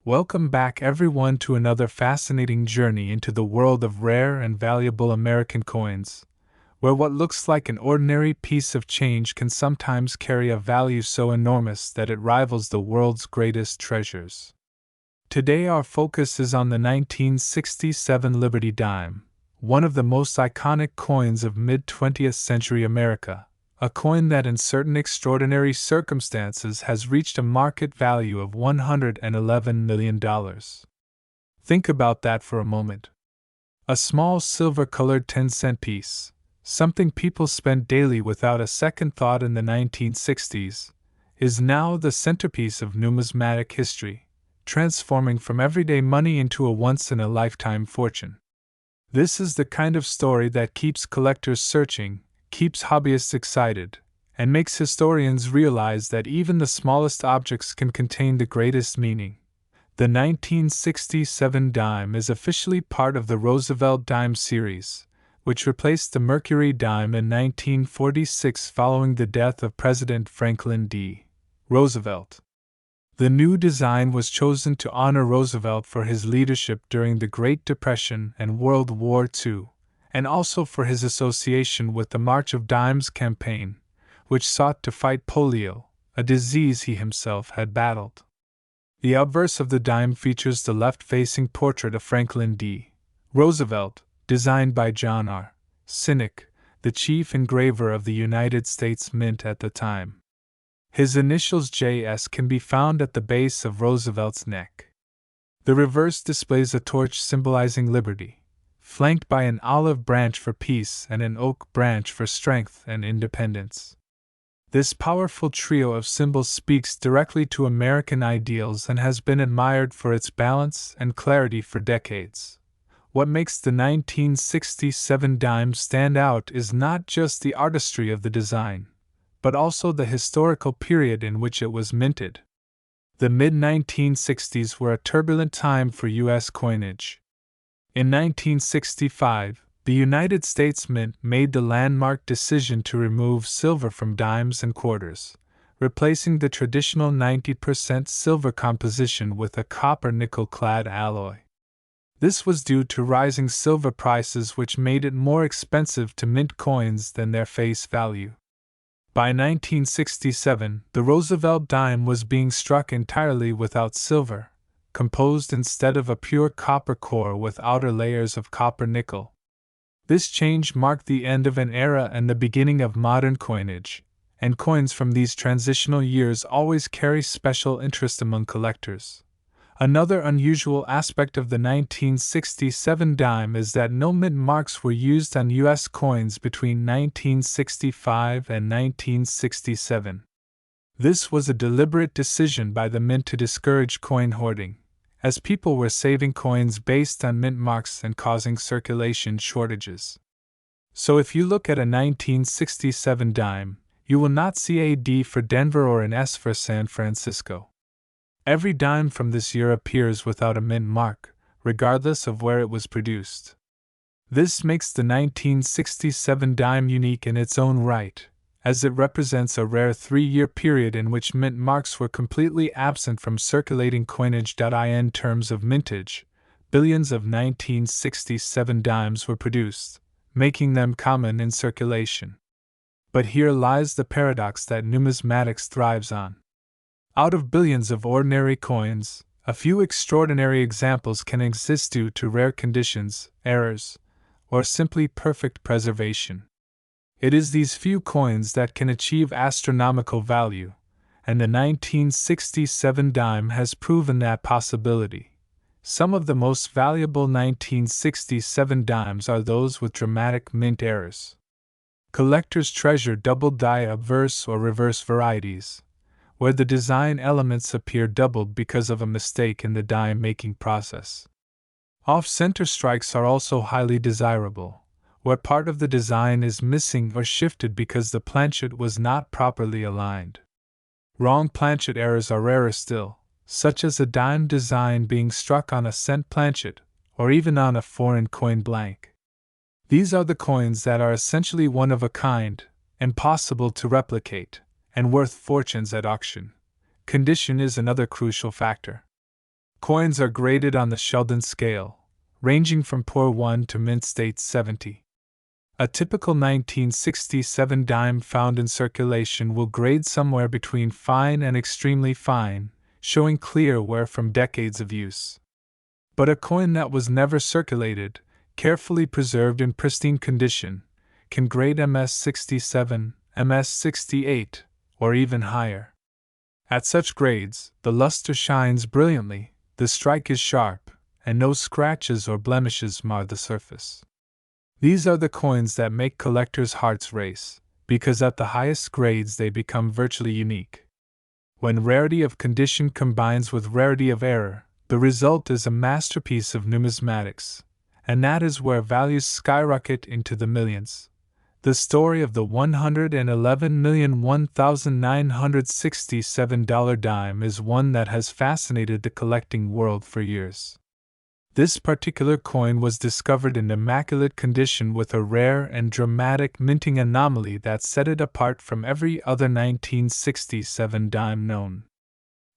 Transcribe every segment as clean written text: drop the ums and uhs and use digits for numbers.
Welcome back, everyone, to another fascinating journey into the world of rare and valuable American coins, where what looks like an ordinary piece of change can sometimes carry a value so enormous that it rivals the world's greatest treasures. Today, our focus is on the 1967 Liberty Dime, one of the most iconic coins of mid-20th century America. A coin that in certain extraordinary circumstances has reached a market value of $111 million. Think about that for a moment. A small silver-colored 10-cent piece, something people spent daily without a second thought in the 1960s, is now the centerpiece of numismatic history, transforming from everyday money into a once-in-a-lifetime fortune. This is the kind of story that keeps collectors searching, keeps hobbyists excited, and makes historians realize that even the smallest objects can contain the greatest meaning. The 1967 dime is officially part of the Roosevelt Dimes series, which replaced the Mercury dime in 1946 following the death of President Franklin D. Roosevelt. The new design was chosen to honor Roosevelt for his leadership during the Great Depression and World War II, and also for his association with the March of Dimes campaign, which sought to fight polio, a disease he himself had battled. The obverse of the dime features the left-facing portrait of Franklin D. Roosevelt, designed by John R. Sinek, the chief engraver of the United States Mint at the time. His initials JS can be found at the base of Roosevelt's neck. The reverse displays a torch symbolizing liberty, flanked by an olive branch for peace and an oak branch for strength and independence. This powerful trio of symbols speaks directly to American ideals and has been admired for its balance and clarity for decades. What makes the 1967 dime stand out is not just the artistry of the design, but also the historical period in which it was minted. The mid-1960s were a turbulent time for U.S. coinage. In 1965, the United States Mint made the landmark decision to remove silver from dimes and quarters, replacing the traditional 90% silver composition with a copper-nickel-clad alloy. This was due to rising silver prices, which made it more expensive to mint coins than their face value. By 1967, the Roosevelt dime was being struck entirely without silver, composed instead of a pure copper core with outer layers of copper-nickel. This change marked the end of an era and the beginning of modern coinage, and coins from these transitional years always carry special interest among collectors. Another unusual aspect of the 1967 dime is that no mint marks were used on U.S. coins between 1965 and 1967. This was a deliberate decision by the mint to discourage coin hoarding, as people were saving coins based on mint marks and causing circulation shortages. So if you look at a 1967 dime, you will not see a D for Denver or an S for San Francisco. Every dime from this year appears without a mint mark, regardless of where it was produced. This makes the 1967 dime unique in its own right, as it represents a rare 3-year period in which mint marks were completely absent from circulating coinage. In terms of mintage, billions of 1967 dimes were produced, making them common in circulation. But here lies the paradox that numismatics thrives on. Out of billions of ordinary coins, a few extraordinary examples can exist due to rare conditions, errors, or simply perfect preservation. It is these few coins that can achieve astronomical value, and the 1967 dime has proven that possibility. Some of the most valuable 1967 dimes are those with dramatic mint errors. Collectors treasure doubled die obverse or reverse varieties, where the design elements appear doubled because of a mistake in the dime-making process. Off-center strikes are also highly desirable, where part of the design is missing or shifted because the planchet was not properly aligned. Wrong planchet errors are rarer still, such as a dime design being struck on a cent planchet, or even on a foreign coin blank. These are the coins that are essentially one of a kind, impossible to replicate, and worth fortunes at auction. Condition is another crucial factor. Coins are graded on the Sheldon scale, ranging from poor 1 to mint state 70. A typical 1967 dime found in circulation will grade somewhere between fine and extremely fine, showing clear wear from decades of use. But a coin that was never circulated, carefully preserved in pristine condition, can grade MS67, MS68, or even higher. At such grades, the luster shines brilliantly, the strike is sharp, and no scratches or blemishes mar the surface. These are the coins that make collectors' hearts race, because at the highest grades they become virtually unique. When rarity of condition combines with rarity of error, the result is a masterpiece of numismatics, and that is where values skyrocket into the millions. The story of the $111,001,967 dime is one that has fascinated the collecting world for years. This particular coin was discovered in immaculate condition with a rare and dramatic minting anomaly that set it apart from every other 1967 dime known.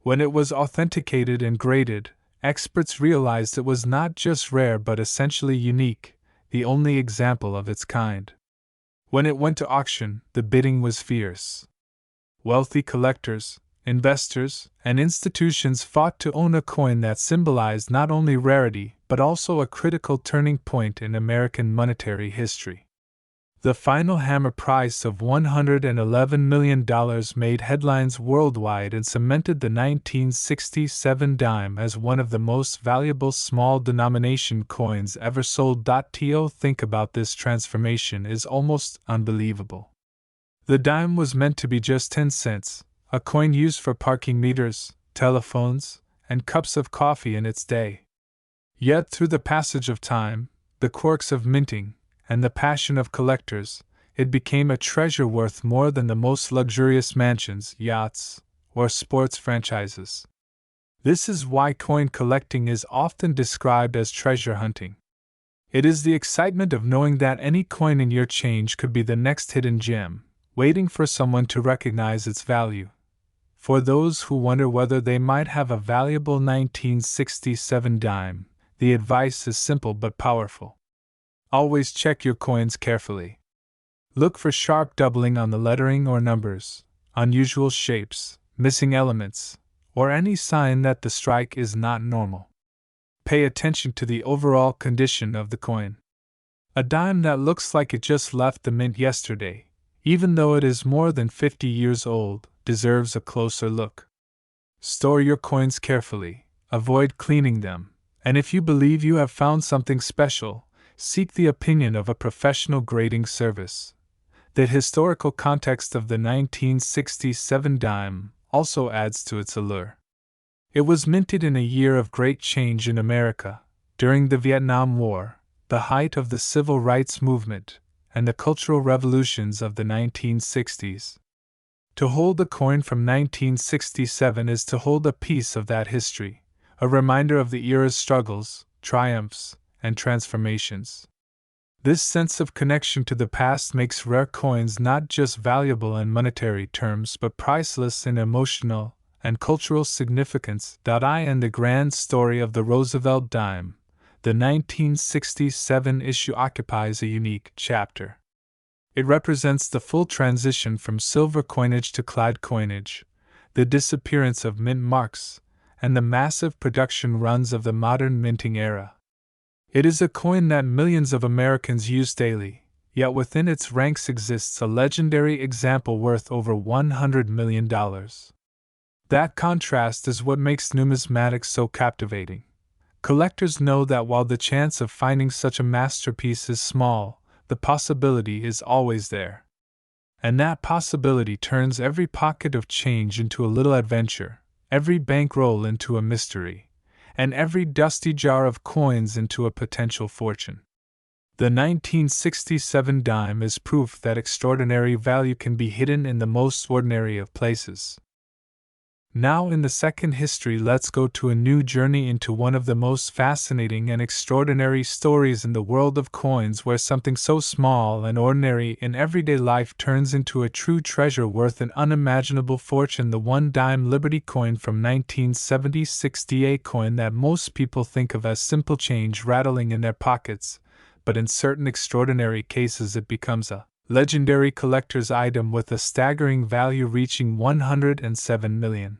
When it was authenticated and graded, experts realized it was not just rare but essentially unique, the only example of its kind. When it went to auction, the bidding was fierce. Wealthy collectors, investors, and institutions fought to own a coin that symbolized not only rarity but also a critical turning point in American monetary history. The final hammer price of $111 million made headlines worldwide and cemented the 1967 dime as one of the most valuable small denomination coins ever sold. To think about this transformation is almost unbelievable. The dime was meant to be just 10 cents, a coin used for parking meters, telephones, and cups of coffee in its day. Yet through the passage of time, the quirks of minting, and the passion of collectors, it became a treasure worth more than the most luxurious mansions, yachts, or sports franchises. This is why coin collecting is often described as treasure hunting. It is the excitement of knowing that any coin in your change could be the next hidden gem, waiting for someone to recognize its value. For those who wonder whether they might have a valuable 1967 dime, the advice is simple but powerful. Always check your coins carefully. Look for sharp doubling on the lettering or numbers, unusual shapes, missing elements, or any sign that the strike is not normal. Pay attention to the overall condition of the coin. A dime that looks like it just left the mint yesterday, even though it is more than 50 years old, deserves a closer look. Store your coins carefully, avoid cleaning them, and if you believe you have found something special, seek the opinion of a professional grading service. The historical context of the 1967 dime also adds to its allure. It was minted in a year of great change in America, during the Vietnam War, the height of the civil rights movement, and the cultural revolutions of the 1960s. To hold a coin from 1967 is to hold a piece of that history, a reminder of the era's struggles, triumphs, and transformations. This sense of connection to the past makes rare coins not just valuable in monetary terms but priceless in emotional and cultural significance. And the grand story of the Roosevelt Dime, the 1967 issue, occupies a unique chapter. It represents the full transition from silver coinage to clad coinage, the disappearance of mint marks, and the massive production runs of the modern minting era. It is a coin that millions of Americans use daily, yet within its ranks exists a legendary example worth over $100 million. That contrast is what makes numismatics so captivating. Collectors know that while the chance of finding such a masterpiece is small, the possibility is always there. And that possibility turns every pocket of change into a little adventure, every bankroll into a mystery, and every dusty jar of coins into a potential fortune. The 1967 dime is proof that extraordinary value can be hidden in the most ordinary of places. Now, in the second history, let's go to a new journey into one of the most fascinating and extraordinary stories in the world of coins, where something so small and ordinary in everyday life turns into a true treasure worth an unimaginable fortune. The 1-dime Liberty coin from 1976, a coin that most people think of as simple change rattling in their pockets, but in certain extraordinary cases it becomes a legendary collector's item with a staggering value reaching $107 million.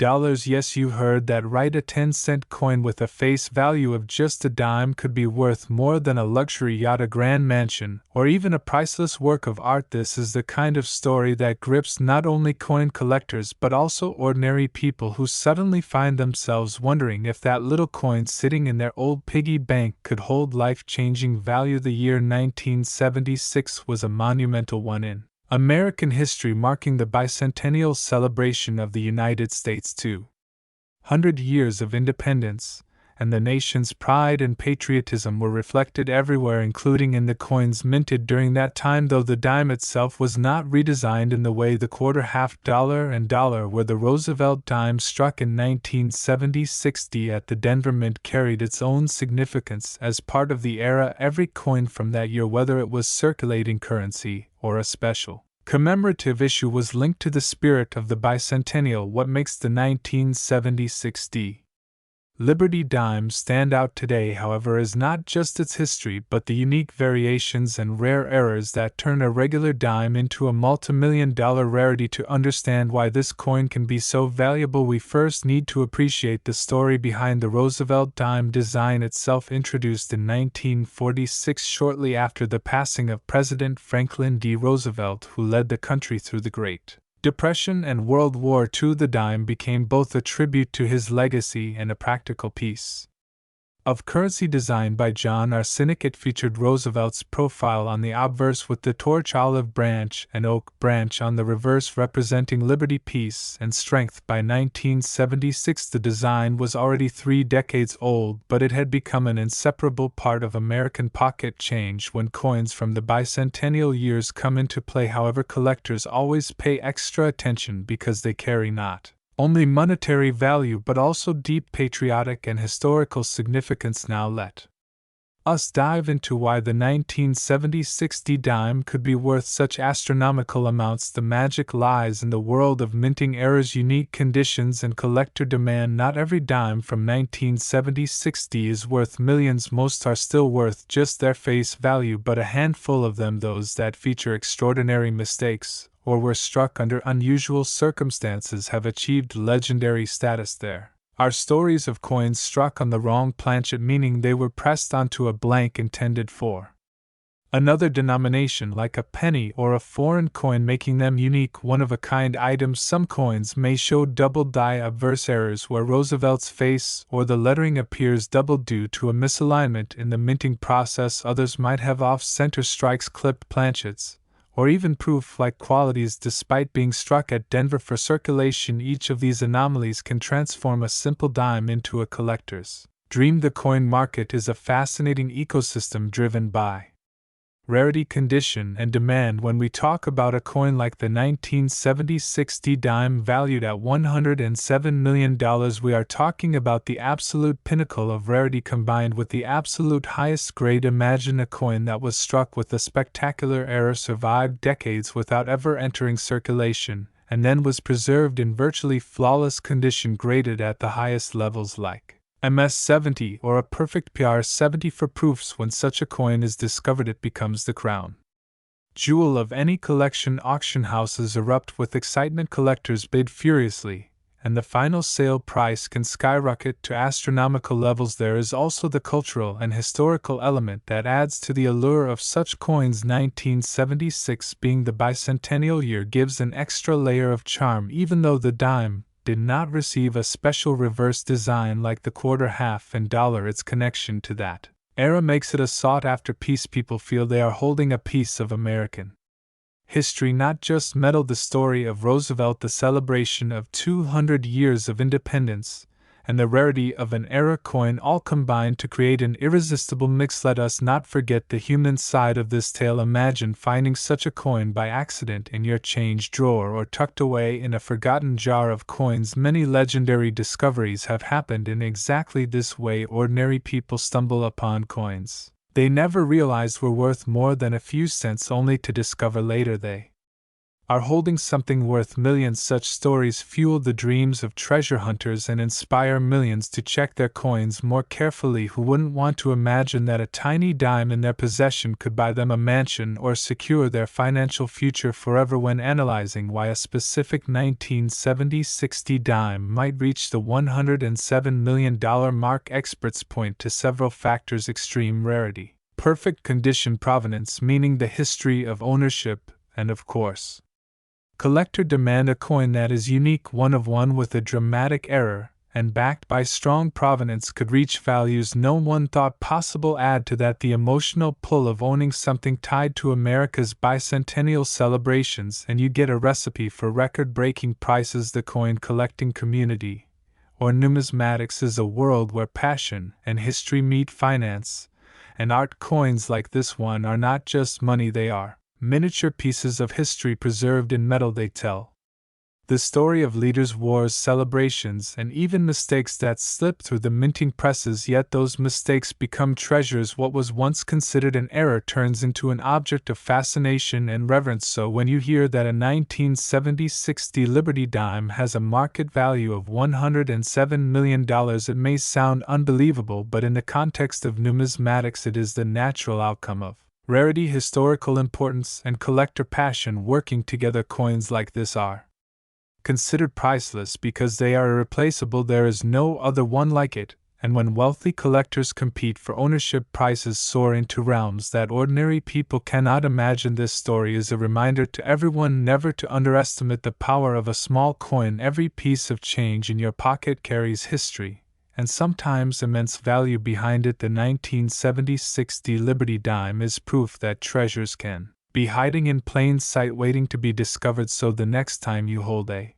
Yes, you heard that right. A 10-cent coin with a face value of just a dime could be worth more than a luxury yacht, a grand mansion, or even a priceless work of art. This is the kind of story that grips not only coin collectors but also ordinary people who suddenly find themselves wondering if that little coin sitting in their old piggy bank could hold life-changing value. The year 1976 was a monumental one in American history, marking the bicentennial celebration of the United States' 200 years of independence, and the nation's pride and patriotism were reflected everywhere, including in the coins minted during that time. Though the dime itself was not redesigned in the way the quarter, half dollar, and dollar were, the Roosevelt Dimes, struck in 1976 at the Denver Mint, carried its own significance as part of the era. Every coin from that year, whether it was circulating currency or a special commemorative issue, was linked to the spirit of the bicentennial. What makes the 1976 Liberty Dime stand out today, however, is not just its history but the unique variations and rare errors that turn a regular dime into a multi-million-dollar rarity. To understand why this coin can be so valuable, we first need to appreciate the story behind the Roosevelt Dime design itself. Introduced in 1946, shortly after the passing of President Franklin D. Roosevelt, who led the country through the Great Depression and World War II, the dime became both a tribute to his legacy and a practical piece of currency. Designed by John R. Sinek, it featured Roosevelt's profile on the obverse with the torch, olive branch, and oak branch on the reverse, representing liberty, peace, and strength. By 1976, the design was already 3 decades old, but it had become an inseparable part of American pocket change when coins from the bicentennial years come into play. However, collectors always pay extra attention because they carry not only monetary value but also deep patriotic and historical significance. Now let us dive into why the 1976 dime could be worth such astronomical amounts. The magic lies in the world of minting errors, unique conditions, and collector demand. Not every dime from 1976 is worth millions. Most are still worth just their face value, but a handful of them, those that feature extraordinary mistakes or were struck under unusual circumstances, have achieved legendary status. There are stories of coins struck on the wrong planchet, meaning they were pressed onto a blank intended for another denomination, like a penny or a foreign coin, making them unique, one-of-a-kind items. Some coins may show double die obverse errors where Roosevelt's face or the lettering appears doubled due to a misalignment in the minting process. Others might have off-center strikes, clipped planchets, or even proof-like qualities despite being struck at Denver for circulation. Each of these anomalies can transform a simple dime into a collector's dream. The coin market is a fascinating ecosystem driven by rarity, condition, and demand. When we talk about a coin like the 1976 dime valued at $107 million, we are talking about the absolute pinnacle of rarity combined with the absolute highest grade. Imagine a coin that was struck with a spectacular error, survived decades without ever entering circulation, and then was preserved in virtually flawless condition, graded at the highest levels like MS-70 or a perfect PR-70 for proofs. When such a coin is discovered, it becomes the crown jewel of any collection. Auction houses erupt with excitement, collectors bid furiously, and the final sale price can skyrocket to astronomical levels. There is also the cultural and historical element that adds to the allure of such coins. 1976 being the bicentennial year gives an extra layer of charm. Even though the dime did not receive a special reverse design like the quarter, half, and dollar, its connection to that era makes it a sought-after piece. People feel they are holding a piece of American history, not just metal. The story of Roosevelt, the celebration of 200 years of independence, and the rarity of an error coin all combine to create an irresistible mix. Let us not forget the human side of this tale. Imagine finding such a coin by accident in your change drawer or tucked away in a forgotten jar of coins. Many legendary discoveries have happened in exactly this way. Ordinary people stumble upon coins they never realized were worth more than a few cents, only to discover later they are holding something worth millions. Such stories fuel the dreams of treasure hunters and inspire millions to check their coins more carefully. Who wouldn't want to imagine that a tiny dime in their possession could buy them a mansion or secure their financial future forever? When analyzing why a specific 1970-60 dime might reach the $107 million mark, experts point to several factors: extreme rarity, perfect condition, provenance, meaning the history of ownership, and of course, collector demand. A coin that is unique, one of one, with a dramatic error, and backed by strong provenance could reach values no one thought possible. Add to that the emotional pull of owning something tied to America's bicentennial celebrations, and you get a recipe for record-breaking prices. The coin collecting community, or numismatics, is a world where passion and history meet finance and art. Coins like this one are not just money, they are miniature pieces of history preserved in metal. They tell the story of leaders, wars, celebrations, and even mistakes that slip through the minting presses. Yet those mistakes become treasures. What was once considered an error turns into an object of fascination and reverence. So when you hear that a 1970-60 Liberty dime has a market value of $107 million, it may sound unbelievable, but in the context of numismatics, it is the natural outcome of rarity, historical importance, and collector passion working together. Coins like this are considered priceless because they are irreplaceable. There is no other one like it, and when wealthy collectors compete for ownership, prices soar into realms that ordinary people cannot imagine. This story is a reminder to everyone never to underestimate the power of a small coin. Every piece of change in your pocket carries history, and sometimes immense value behind it. The 1970-60 Liberty dime is proof that treasures can be hiding in plain sight, waiting to be discovered. So the next time you hold a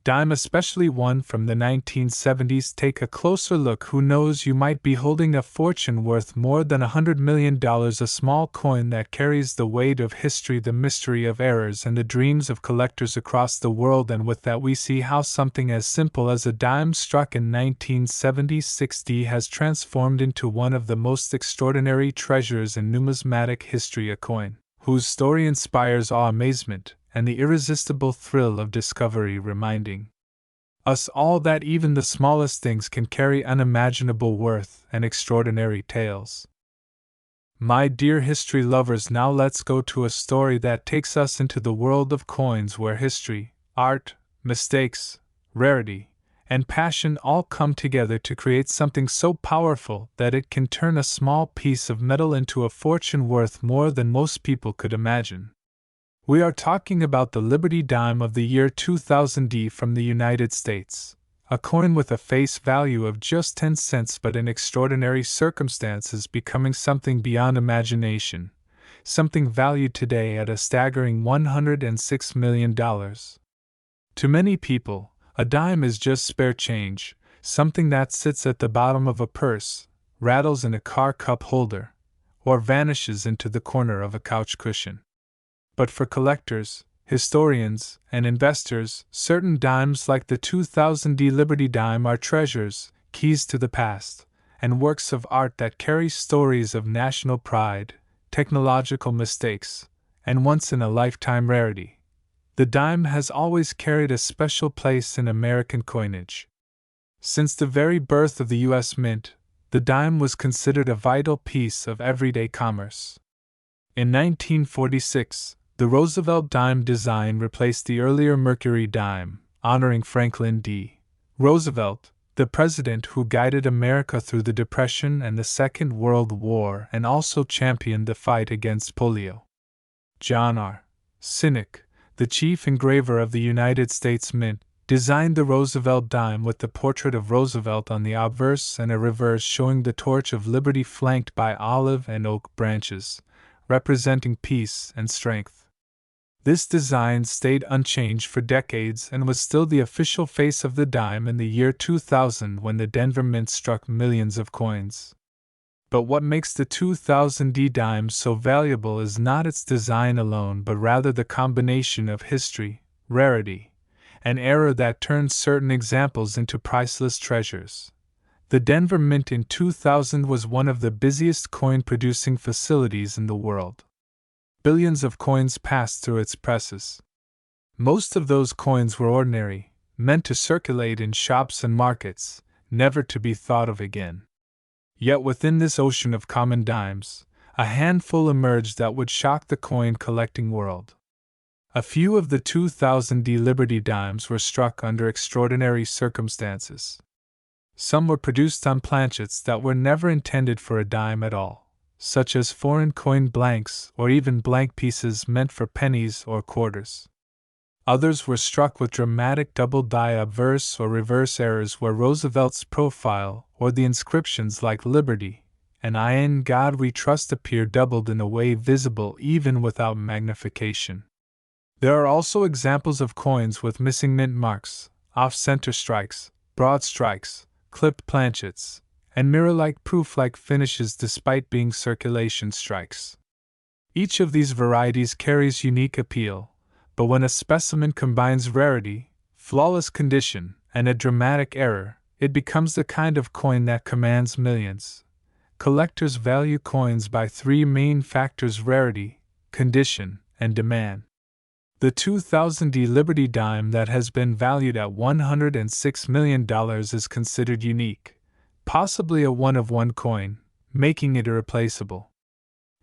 dime, especially one from the 1970s, take a closer look. Who knows, you might be holding a fortune worth more than $100 million, a small coin that carries the weight of history, the mystery of errors, and the dreams of collectors across the world. And with that, we see how something as simple as a dime struck in 1970-60 has transformed into one of the most extraordinary treasures in numismatic history, a coin whose story inspires awe, amazement, and the irresistible thrill of discovery, reminding us all that even the smallest things can carry unimaginable worth and extraordinary tales. My dear history lovers, now let's go to a story that takes us into the world of coins, where history, art, mistakes, rarity, and passion all come together to create something so powerful that it can turn a small piece of metal into a fortune worth more than most people could imagine. We are talking about the Liberty dime of the year 2000 from the United States, a coin with a face value of just 10 cents, but in extraordinary circumstances becoming something beyond imagination, something valued today at a staggering $106 million. To many people, a dime is just spare change, something that sits at the bottom of a purse, rattles in a car cup holder, or vanishes into the corner of a couch cushion. But for collectors, historians, and investors, certain dimes like the 2000 Liberty dime are treasures, keys to the past, and works of art that carry stories of national pride, technological mistakes, and once-in-a-lifetime rarity. The dime has always carried a special place in American coinage. Since the very birth of the U.S. Mint, the dime was considered a vital piece of everyday commerce. In 1946, the Roosevelt dime design replaced the earlier Mercury dime, honoring Franklin D. Roosevelt, the president who guided America through the Depression and the Second World War and also championed the fight against polio. John R. Sinnock, the chief engraver of the United States Mint, designed the Roosevelt dime with the portrait of Roosevelt on the obverse and a reverse showing the torch of liberty flanked by olive and oak branches, representing peace and strength. This design stayed unchanged for decades and was still the official face of the dime in the year 2000 when the Denver Mint struck millions of coins. But what makes the 2000 dime so valuable is not its design alone but rather the combination of history, rarity, and error that turned certain examples into priceless treasures. The Denver Mint in 2000 was one of the busiest coin-producing facilities in the world. Billions of coins passed through its presses. Most of those coins were ordinary, meant to circulate in shops and markets, never to be thought of again. Yet within this ocean of common dimes, a handful emerged that would shock the coin-collecting world. A few of the 2000 Liberty dimes were struck under extraordinary circumstances. Some were produced on planchets that were never intended for a dime at all, such as foreign coin blanks or even blank pieces meant for pennies or quarters. Others were struck with dramatic double-die obverse or reverse errors where Roosevelt's profile or the inscriptions like Liberty and In God We Trust appear doubled in a way visible even without magnification. There are also examples of coins with missing mint marks, off-center strikes, broad strikes, clipped planchets, and mirror-like proof-like finishes despite being circulation strikes. Each of these varieties carries unique appeal, but when a specimen combines rarity, flawless condition, and a dramatic error, it becomes the kind of coin that commands millions. Collectors value coins by three main factors: rarity, condition, and demand. The 2000 Liberty dime that has been valued at $106 million is considered unique, possibly a one-of-one coin, making it irreplaceable.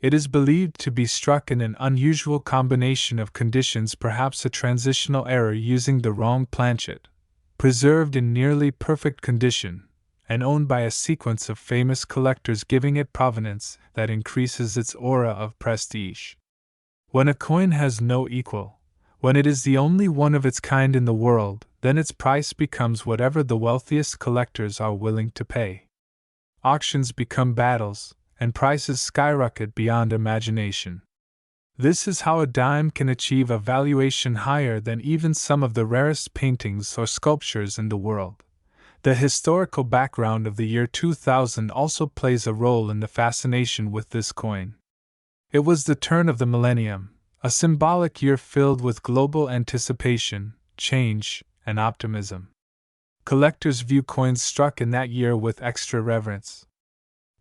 It is believed to be struck in an unusual combination of conditions, perhaps a transitional error using the wrong planchet, preserved in nearly perfect condition, and owned by a sequence of famous collectors, giving it provenance that increases its aura of prestige. When a coin has no equal, when it is the only one of its kind in the world, then its price becomes whatever the wealthiest collectors are willing to pay. Auctions become battles, and prices skyrocket beyond imagination. This is how a dime can achieve a valuation higher than even some of the rarest paintings or sculptures in the world. The historical background of the year 2000 also plays a role in the fascination with this coin. It was the turn of the millennium, a symbolic year filled with global anticipation, change, and optimism. Collectors view coins struck in that year with extra reverence.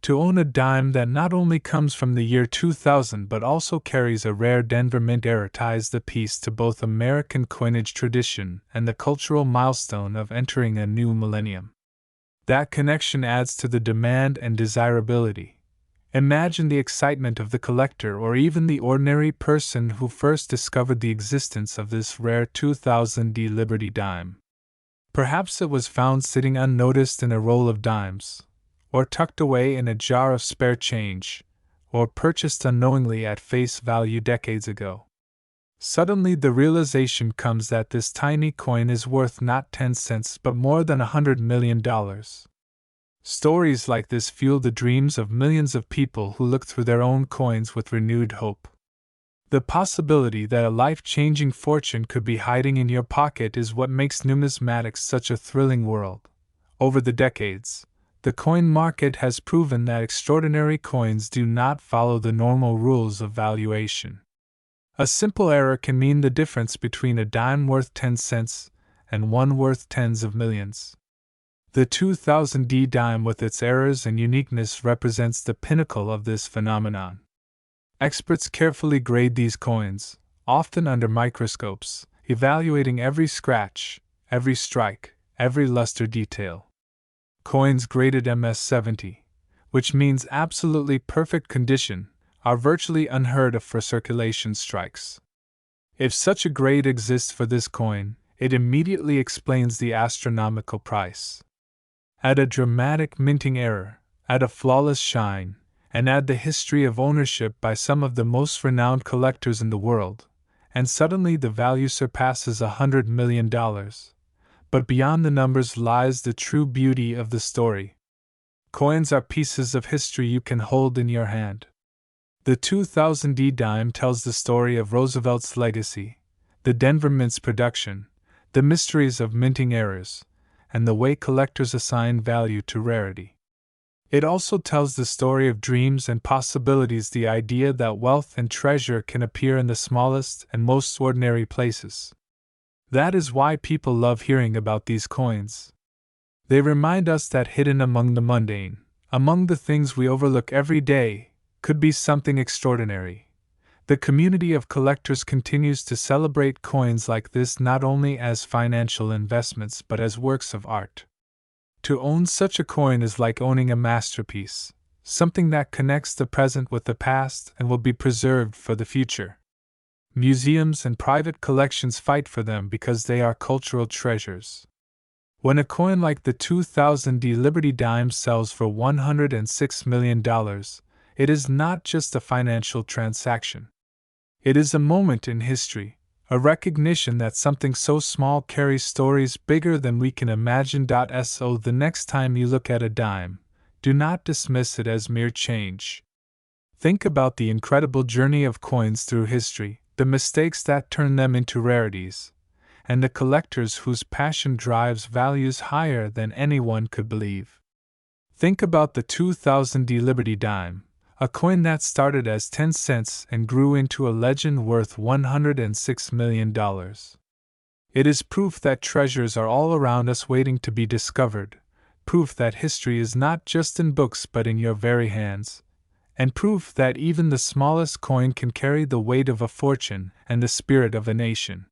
To own a dime that not only comes from the year 2000 but also carries a rare Denver Mint error ties the piece to both American coinage tradition and the cultural milestone of entering a new millennium. That connection adds to the demand and desirability. Imagine the excitement of the collector or even the ordinary person who first discovered the existence of this rare 2000 Liberty dime. Perhaps it was found sitting unnoticed in a roll of dimes, or tucked away in a jar of spare change, or purchased unknowingly at face value decades ago. Suddenly the realization comes that this tiny coin is worth not 10 cents but more than $100 million. Stories like this fuel the dreams of millions of people who look through their own coins with renewed hope. The possibility that a life-changing fortune could be hiding in your pocket is what makes numismatics such a thrilling world. Over the decades, the coin market has proven that extraordinary coins do not follow the normal rules of valuation. A simple error can mean the difference between a dime worth 10 cents and one worth tens of millions. The 2000 dime with its errors and uniqueness represents the pinnacle of this phenomenon. Experts carefully grade these coins, often under microscopes, evaluating every scratch, every strike, every luster detail. Coins graded MS-70, which means absolutely perfect condition, are virtually unheard of for circulation strikes. If such a grade exists for this coin, it immediately explains the astronomical price. Add a dramatic minting error, add a flawless shine, and add the history of ownership by some of the most renowned collectors in the world, and suddenly the value surpasses $100 million. But beyond the numbers lies the true beauty of the story. Coins are pieces of history you can hold in your hand. The 2000 dime tells the story of Roosevelt's legacy, the Denver Mint's production, the mysteries of minting errors, and the way collectors assign value to rarity. It also tells the story of dreams and possibilities, the idea that wealth and treasure can appear in the smallest and most ordinary places. That is why people love hearing about these coins. They remind us that hidden among the mundane, among the things we overlook every day, could be something extraordinary. The community of collectors continues to celebrate coins like this not only as financial investments but as works of art. To own such a coin is like owning a masterpiece, something that connects the present with the past and will be preserved for the future. Museums and private collections fight for them because they are cultural treasures. When a coin like the 2000 Liberty Dime sells for $106 million, it is not just a financial transaction. It is a moment in history, a recognition that something so small carries stories bigger than we can imagine. So the next time you look at a dime, do not dismiss it as mere change. Think about the incredible journey of coins through history, the mistakes that turn them into rarities, and the collectors whose passion drives values higher than anyone could believe. Think about the 2000 Liberty Dime, a coin that started as 10 cents and grew into a legend worth $106 million. It is proof that treasures are all around us waiting to be discovered, proof that history is not just in books but in your very hands, and proof that even the smallest coin can carry the weight of a fortune and the spirit of a nation.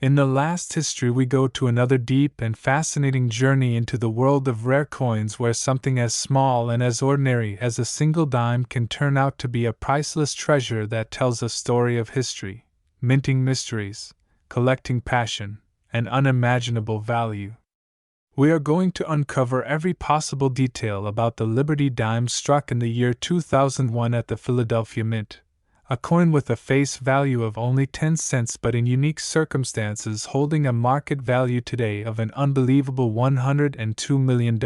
In the last history, we go to another deep and fascinating journey into the world of rare coins, where something as small and as ordinary as a single dime can turn out to be a priceless treasure that tells a story of history, minting mysteries, collecting passion, and unimaginable value. We are going to uncover every possible detail about the Liberty Dime struck in the year 2001 at the Philadelphia Mint, a coin with a face value of only 10 cents but in unique circumstances holding a market value today of an unbelievable $102 million.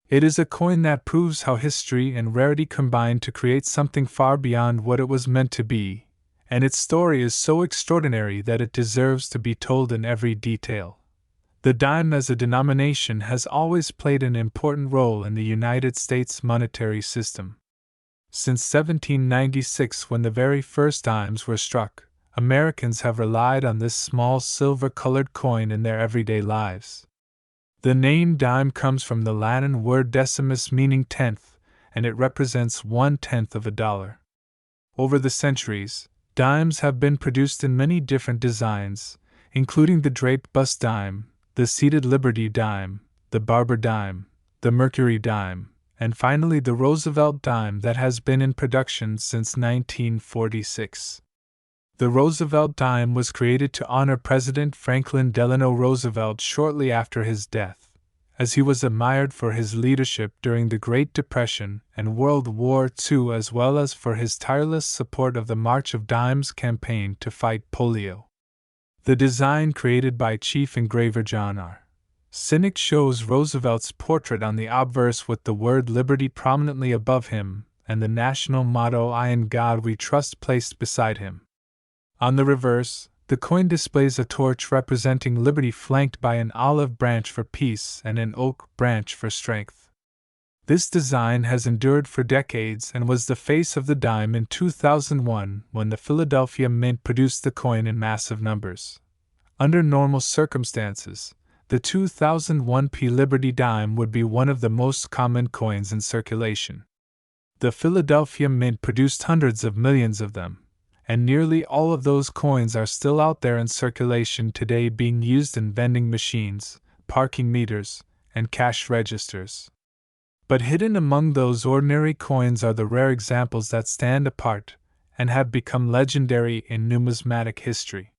It is a coin that proves how history and rarity combine to create something far beyond what it was meant to be, and its story is so extraordinary that it deserves to be told in every detail. The dime as a denomination has always played an important role in the United States monetary system. Since 1796, when the very first dimes were struck, Americans have relied on this small silver-colored coin in their everyday lives. The name dime comes from the Latin word decimus, meaning tenth, and it represents 1/10 of a dollar. Over the centuries, dimes have been produced in many different designs, including the draped bust dime, the seated Liberty dime, the Barber dime, the Mercury dime, and finally the Roosevelt dime that has been in production since 1946. The Roosevelt dime was created to honor President Franklin Delano Roosevelt shortly after his death, as he was admired for his leadership during the Great Depression and World War II, as well as for his tireless support of the March of Dimes campaign to fight polio. The design, created by Chief Engraver John R. Sinek, shows Roosevelt's portrait on the obverse with the word Liberty prominently above him and the national motto "I in God We Trust" placed beside him. On the reverse, the coin displays a torch representing liberty flanked by an olive branch for peace and an oak branch for strength. This design has endured for decades and was the face of the dime in 2001 when the Philadelphia Mint produced the coin in massive numbers. Under normal circumstances, the 2001 Liberty Dime would be one of the most common coins in circulation. The Philadelphia Mint produced hundreds of millions of them, and nearly all of those coins are still out there in circulation today, being used in vending machines, parking meters, and cash registers. But hidden among those ordinary coins are the rare examples that stand apart and have become legendary in numismatic history.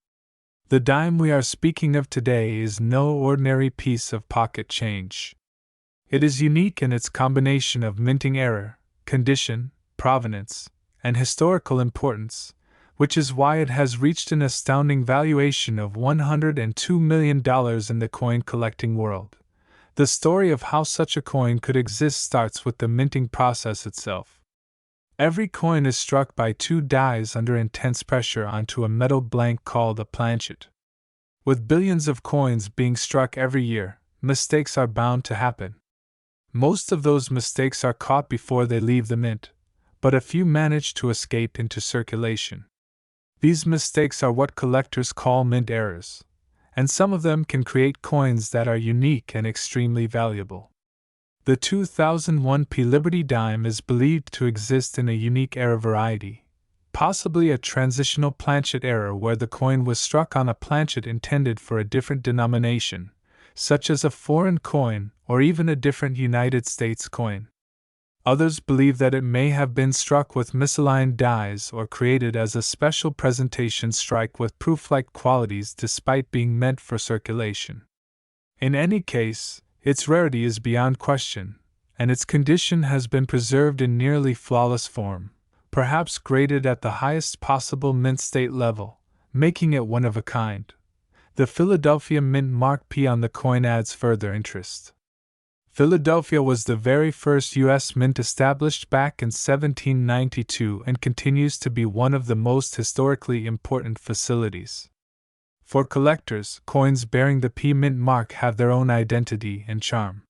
The dime we are speaking of today is no ordinary piece of pocket change. It is unique in its combination of minting error, condition, provenance, and historical importance, which is why it has reached an astounding valuation of $102 million in the coin collecting world. The story of how such a coin could exist starts with the minting process itself. Every coin is struck by two dies under intense pressure onto a metal blank called a planchet. With billions of coins being struck every year, mistakes are bound to happen. Most of those mistakes are caught before they leave the mint, but a few manage to escape into circulation. These mistakes are what collectors call mint errors, and some of them can create coins that are unique and extremely valuable. The 2001 Liberty Dime is believed to exist in a unique error variety, possibly a transitional planchet error where the coin was struck on a planchet intended for a different denomination, such as a foreign coin or even a different United States coin. Others believe that it may have been struck with misaligned dies or created as a special presentation strike with proof-like qualities despite being meant for circulation. In any case, its rarity is beyond question, and its condition has been preserved in nearly flawless form, perhaps graded at the highest possible mint state level, making it one of a kind. The Philadelphia Mint Mark P on the coin adds further interest. Philadelphia was the very first U.S. mint established back in 1792 and continues to be one of the most historically important facilities. For collectors, coins bearing the P Mint mark have their own identity and charm.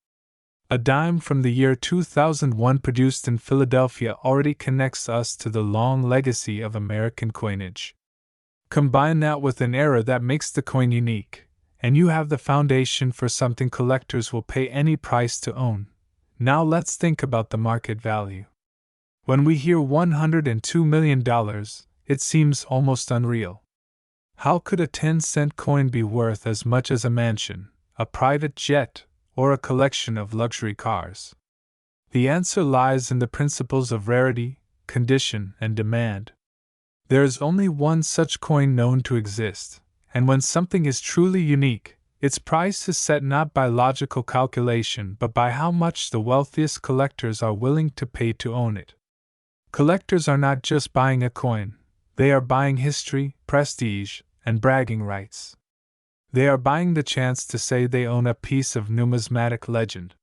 A dime from the year 2001 produced in Philadelphia already connects us to the long legacy of American coinage. Combine that with an error that makes the coin unique, and you have the foundation for something collectors will pay any price to own. Now let's think about the market value. When we hear $102 million, it seems almost unreal. How could a 10-cent coin be worth as much as a mansion, a private jet, or a collection of luxury cars? The answer lies in the principles of rarity, condition, and demand. There is only one such coin known to exist, and when something is truly unique, its price is set not by logical calculation but by how much the wealthiest collectors are willing to pay to own it. Collectors are not just buying a coin, they are buying history, prestige, and bragging rights. They are buying the chance to say they own a piece of numismatic legend.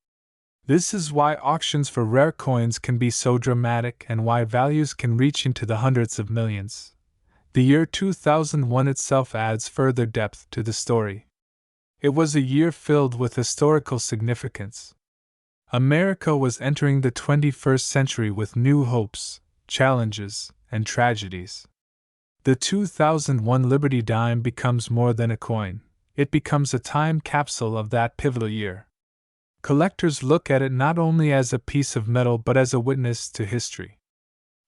This is why auctions for rare coins can be so dramatic and why values can reach into the hundreds of millions. The year 2001 itself adds further depth to the story. It was a year filled with historical significance. America was entering the 21st century with new hopes, challenges, and tragedies. The 2001 Liberty Dime becomes more than a coin, it becomes a time capsule of that pivotal year. Collectors look at it not only as a piece of metal but as a witness to history.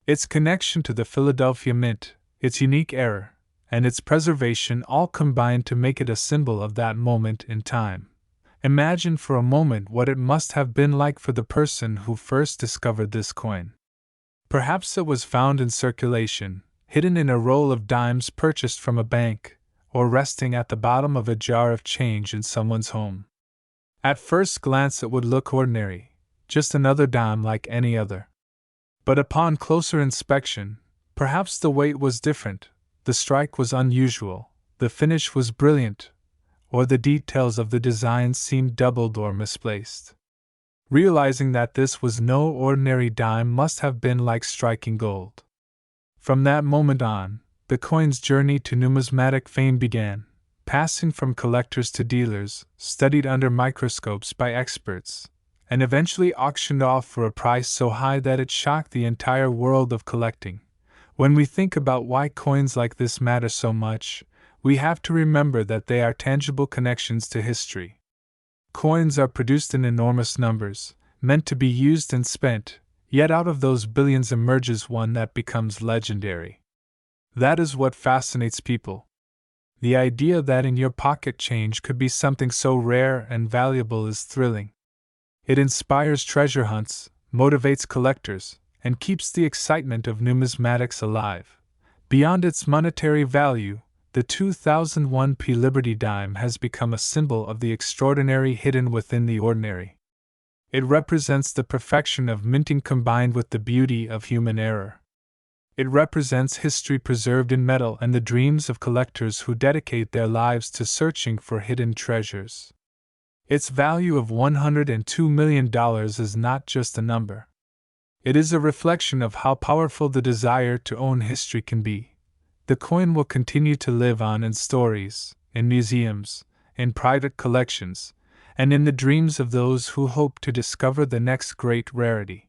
Its connection to the Philadelphia Mint, its unique error, and its preservation all combine to make it a symbol of that moment in time. Imagine for a moment what it must have been like for the person who first discovered this coin. Perhaps it was found in circulation, hidden in a roll of dimes purchased from a bank, or resting at the bottom of a jar of change in someone's home. At first glance it would look ordinary, just another dime like any other. But upon closer inspection, perhaps the weight was different, the strike was unusual, the finish was brilliant, or the details of the design seemed doubled or misplaced. Realizing that this was no ordinary dime must have been like striking gold. From that moment on, the coin's journey to numismatic fame began, passing from collectors to dealers, studied under microscopes by experts, and eventually auctioned off for a price so high that it shocked the entire world of collecting. When we think about why coins like this matter so much, we have to remember that they are tangible connections to history. Coins are produced in enormous numbers, meant to be used and spent, yet out of those billions emerges one that becomes legendary. That is what fascinates people. The idea that in your pocket change could be something so rare and valuable is thrilling. It inspires treasure hunts, motivates collectors, and keeps the excitement of numismatics alive. Beyond its monetary value, the 2001 Liberty Dime has become a symbol of the extraordinary hidden within the ordinary. It represents the perfection of minting combined with the beauty of human error. It represents history preserved in metal and the dreams of collectors who dedicate their lives to searching for hidden treasures. Its value of $102 million is not just a number. It is a reflection of how powerful the desire to own history can be. The coin will continue to live on in stories, in museums, in private collections, and in the dreams of those who hope to discover the next great rarity.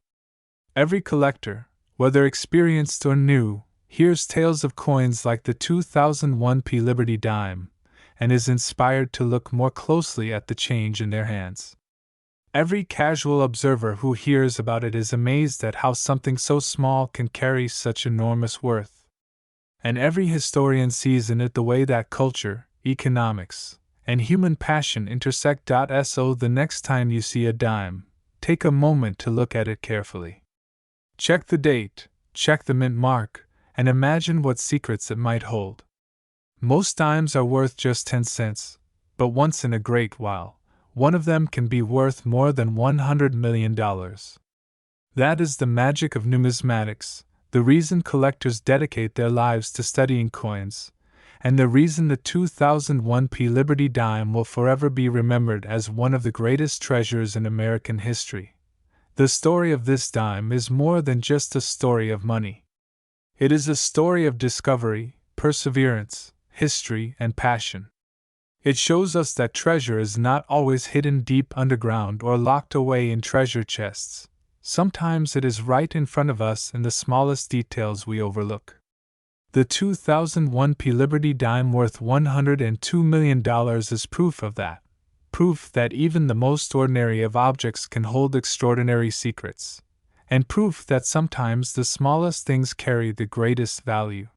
Every collector, whether experienced or new, hears tales of coins like the 2001 Liberty Dime, and is inspired to look more closely at the change in their hands. Every casual observer who hears about it is amazed at how something so small can carry such enormous worth. And every historian sees in it the way that culture, economics, and human passion intersect. So the next time you see a dime, take a moment to look at it carefully. Check the date, check the mint mark, and imagine what secrets it might hold. Most dimes are worth just 10 cents, but once in a great while, one of them can be worth more than $100 million. That is the magic of numismatics, the reason collectors dedicate their lives to studying coins, and the reason the 2001 Liberty Dime will forever be remembered as one of the greatest treasures in American history. The story of this dime is more than just a story of money. It is a story of discovery, perseverance, history, and passion. It shows us that treasure is not always hidden deep underground or locked away in treasure chests. Sometimes it is right in front of us in the smallest details we overlook. The 2001 Liberty Dime worth $102 million is proof of that. Proof that even the most ordinary of objects can hold extraordinary secrets. And proof that sometimes the smallest things carry the greatest value.